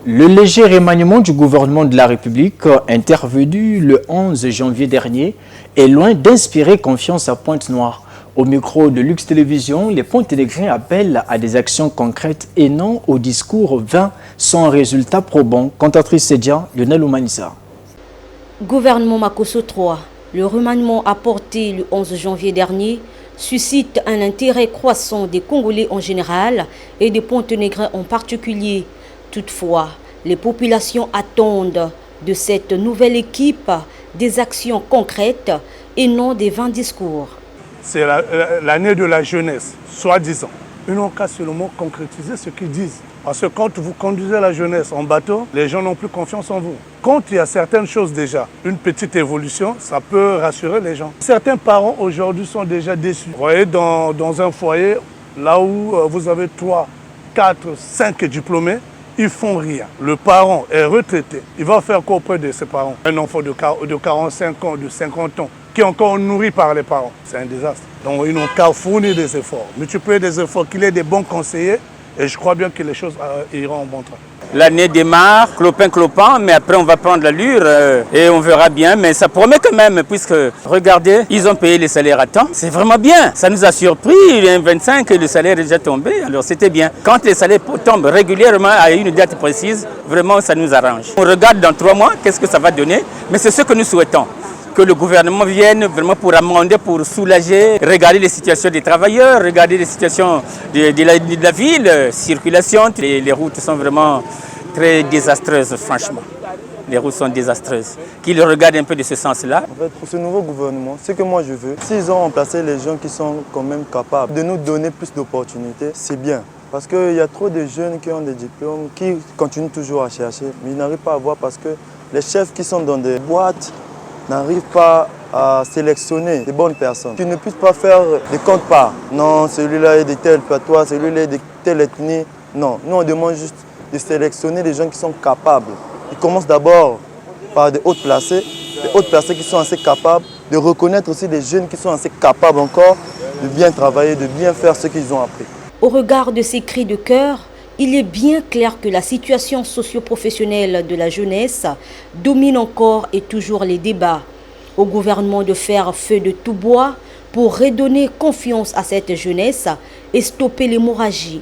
Le léger remaniement du gouvernement de la République, intervenu le 11 janvier dernier, est loin d'inspirer confiance à Pointe-Noire. Au micro de Lux Télévision, les Ponténégrins appellent à des actions concrètes et non au discours vain sans résultat probant. Cantatrice Sédia, Lionel Oumanissa. Gouvernement Makosso 3, le remaniement apporté le 11 janvier dernier suscite un intérêt croissant des Congolais en général et des Ponténégrins en particulier. Toutefois, les populations attendent de cette nouvelle équipe des actions concrètes et non des vains discours. C'est l'année de la jeunesse, soi-disant. Ils n'ont qu'à seulement concrétiser ce qu'ils disent. Parce que quand vous conduisez la jeunesse en bateau, les gens n'ont plus confiance en vous. Quand il y a certaines choses déjà, une petite évolution, ça peut rassurer les gens. Certains parents aujourd'hui sont déjà déçus. Vous voyez, dans un foyer, là où vous avez 3, 4, 5 diplômés, ils font rien. Le parent est retraité. Il va faire quoi auprès de ses parents? Un enfant de 45 ans, de 50 ans, qui est encore nourri par les parents. C'est un désastre. Donc ils n'ont qu'à fournir des efforts. Multiplier des efforts, qu'il ait des bons conseillers. Et je crois bien que les choses iront en bon train. L'année démarre, clopin, mais après on va prendre l'allure et on verra bien. Mais ça promet quand même, puisque regardez, ils ont payé les salaires à temps. C'est vraiment bien. Ça nous a surpris, il y a un 25 et le salaire est déjà tombé. Alors c'était bien. Quand les salaires tombent régulièrement à une date précise, vraiment ça nous arrange. On regarde dans 3 mois, qu'est-ce que ça va donner. Mais c'est ce que nous souhaitons. Que le gouvernement vienne vraiment pour amender, pour soulager, regarder les situations des travailleurs, regarder les situations de la ville, circulation. Les routes sont vraiment très désastreuses, franchement. Les routes sont désastreuses. Qu'ils regardent un peu de ce sens-là. En fait, pour ce nouveau gouvernement, ce que moi je veux, s'ils ont remplacé les gens qui sont quand même capables de nous donner plus d'opportunités, c'est bien. Parce qu'il y a trop de jeunes qui ont des diplômes, qui continuent toujours à chercher, mais ils n'arrivent pas à voir parce que les chefs qui sont dans des boîtes n'arrivent pas à sélectionner des bonnes personnes. Tu ne puisses pas faire des comptes-parts. Non, celui-là est de tel patois, celui-là est de telle ethnie. Non, nous on demande juste de sélectionner les gens qui sont capables. Ils commencent d'abord par des hautes placés qui sont assez capables, de reconnaître aussi des jeunes qui sont assez capables encore de bien travailler, de bien faire ce qu'ils ont appris. Au regard de ces cris de cœur, il est bien clair que la situation socio-professionnelle de la jeunesse domine encore et toujours les débats. Au gouvernement de faire feu de tout bois pour redonner confiance à cette jeunesse et stopper l'hémorragie.